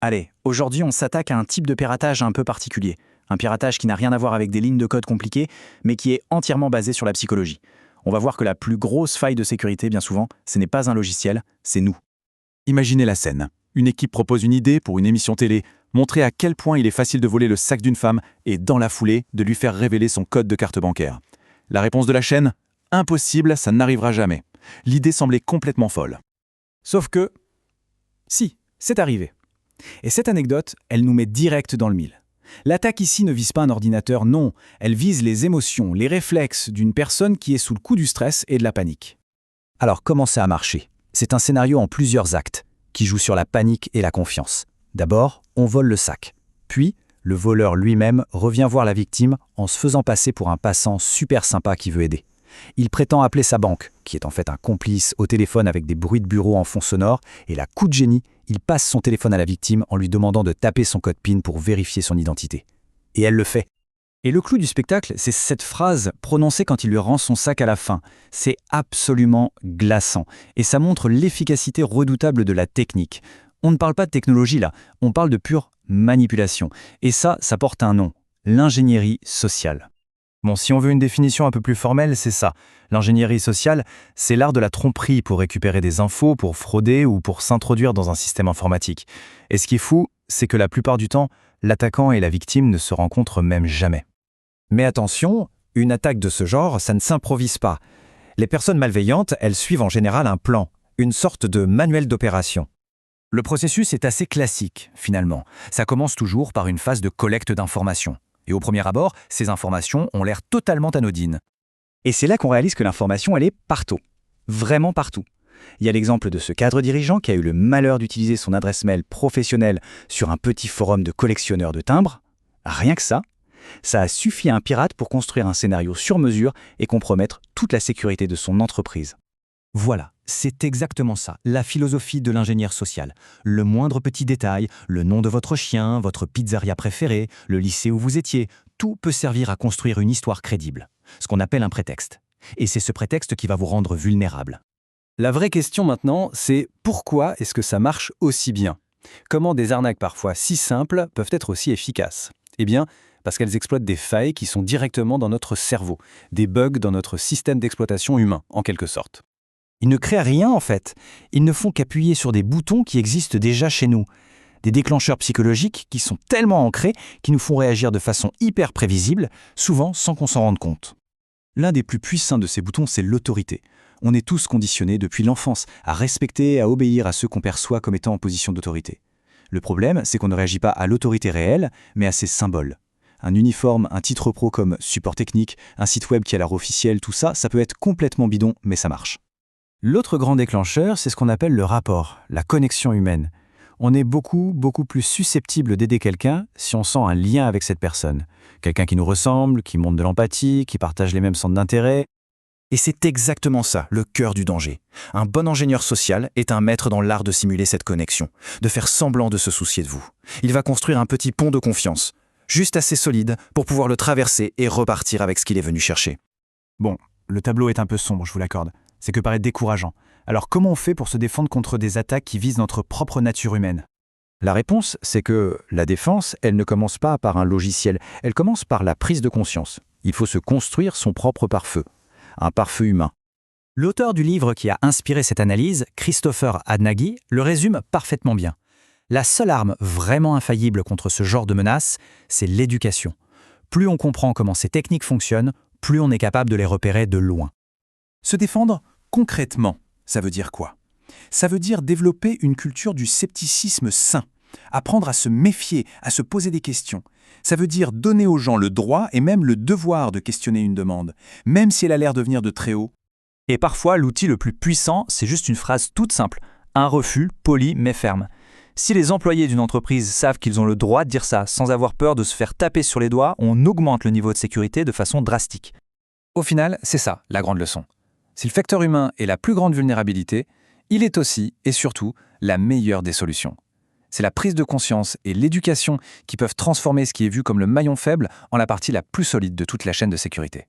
Allez, aujourd'hui on s'attaque à un type de piratage un peu particulier. Un piratage qui n'a rien à voir avec des lignes de code compliquées, mais qui est entièrement basé sur la psychologie. On va voir que la plus grosse faille de sécurité, bien souvent, ce n'est pas un logiciel, c'est nous. Imaginez la scène. Une équipe propose une idée pour une émission télé, montrer à quel point il est facile de voler le sac d'une femme et, dans la foulée, de lui faire révéler son code de carte bancaire. La réponse de la chaîne ? Impossible, ça n'arrivera jamais. L'idée semblait complètement folle. Sauf que... si, c'est arrivé. Et cette anecdote, elle nous met direct dans le mille. L'attaque ici ne vise pas un ordinateur, non. Elle vise les émotions, les réflexes d'une personne qui est sous le coup du stress et de la panique. Alors comment ça a marché ? C'est un scénario en plusieurs actes, qui joue sur la panique et la confiance. D'abord, on vole le sac. Puis, le voleur lui-même revient voir la victime en se faisant passer pour un passant super sympa qui veut aider. Il prétend appeler sa banque, qui est en fait un complice, au téléphone avec des bruits de bureau en fond sonore, et là, coup de génie, il passe son téléphone à la victime en lui demandant de taper son code PIN pour vérifier son identité. Et elle le fait. Et le clou du spectacle, c'est cette phrase prononcée quand il lui rend son sac à la fin. C'est absolument glaçant. Et ça montre l'efficacité redoutable de la technique. On ne parle pas de technologie là, on parle de pure manipulation. Et ça porte un nom, l'ingénierie sociale. Bon, si on veut une définition un peu plus formelle, c'est ça. L'ingénierie sociale, c'est l'art de la tromperie pour récupérer des infos, pour frauder ou pour s'introduire dans un système informatique. Et ce qui est fou, c'est que la plupart du temps, l'attaquant et la victime ne se rencontrent même jamais. Mais attention, une attaque de ce genre, ça ne s'improvise pas. Les personnes malveillantes, elles suivent en général un plan, une sorte de manuel d'opération. Le processus est assez classique, finalement. Ça commence toujours par une phase de collecte d'informations. Et au premier abord, ces informations ont l'air totalement anodines. Et c'est là qu'on réalise que l'information, elle est partout. Vraiment partout. Il y a l'exemple de ce cadre dirigeant qui a eu le malheur d'utiliser son adresse mail professionnelle sur un petit forum de collectionneurs de timbres. Rien que ça a suffi à un pirate pour construire un scénario sur mesure et compromettre toute la sécurité de son entreprise. Voilà, c'est exactement ça, la philosophie de l'ingénieur social. Le moindre petit détail, le nom de votre chien, votre pizzeria préférée, le lycée où vous étiez, tout peut servir à construire une histoire crédible, ce qu'on appelle un prétexte. Et c'est ce prétexte qui va vous rendre vulnérable. La vraie question maintenant, c'est pourquoi est-ce que ça marche aussi bien ? Comment des arnaques parfois si simples peuvent être aussi efficaces ? Eh bien, parce qu'elles exploitent des failles qui sont directement dans notre cerveau, des bugs dans notre système d'exploitation humain, en quelque sorte. Ils ne créent rien en fait. Ils ne font qu'appuyer sur des boutons qui existent déjà chez nous. Des déclencheurs psychologiques qui sont tellement ancrés qu'ils nous font réagir de façon hyper prévisible, souvent sans qu'on s'en rende compte. L'un des plus puissants de ces boutons, c'est l'autorité. On est tous conditionnés depuis l'enfance à respecter, à obéir à ceux qu'on perçoit comme étant en position d'autorité. Le problème, c'est qu'on ne réagit pas à l'autorité réelle, mais à ses symboles. Un uniforme, un titre pro comme support technique, un site web qui a l'air officiel, tout ça, ça peut être complètement bidon, mais ça marche. L'autre grand déclencheur, c'est ce qu'on appelle le rapport, la connexion humaine. On est beaucoup plus susceptible d'aider quelqu'un si on sent un lien avec cette personne. Quelqu'un qui nous ressemble, qui montre de l'empathie, qui partage les mêmes centres d'intérêt. Et c'est exactement ça, le cœur du danger. Un bon ingénieur social est un maître dans l'art de simuler cette connexion, de faire semblant de se soucier de vous. Il va construire un petit pont de confiance, juste assez solide pour pouvoir le traverser et repartir avec ce qu'il est venu chercher. Bon, le tableau est un peu sombre, je vous l'accorde. C'est que paraît décourageant. Alors comment on fait pour se défendre contre des attaques qui visent notre propre nature humaine ? La réponse, c'est que la défense, elle ne commence pas par un logiciel, elle commence par la prise de conscience. Il faut se construire son propre pare-feu, un pare-feu humain. L'auteur du livre qui a inspiré cette analyse, Christopher Hadnagy, le résume parfaitement bien. La seule arme vraiment infaillible contre ce genre de menace, c'est l'éducation. Plus on comprend comment ces techniques fonctionnent, plus on est capable de les repérer de loin. Se défendre concrètement, ça veut dire quoi ? Ça veut dire développer une culture du scepticisme sain, apprendre à se méfier, à se poser des questions. Ça veut dire donner aux gens le droit et même le devoir de questionner une demande, même si elle a l'air de venir de très haut. Et parfois, l'outil le plus puissant, c'est juste une phrase toute simple. Un refus, poli mais ferme. Si les employés d'une entreprise savent qu'ils ont le droit de dire ça sans avoir peur de se faire taper sur les doigts, on augmente le niveau de sécurité de façon drastique. Au final, c'est ça, la grande leçon. Si le facteur humain est la plus grande vulnérabilité, il est aussi, et surtout, la meilleure des solutions. C'est la prise de conscience et l'éducation qui peuvent transformer ce qui est vu comme le maillon faible en la partie la plus solide de toute la chaîne de sécurité.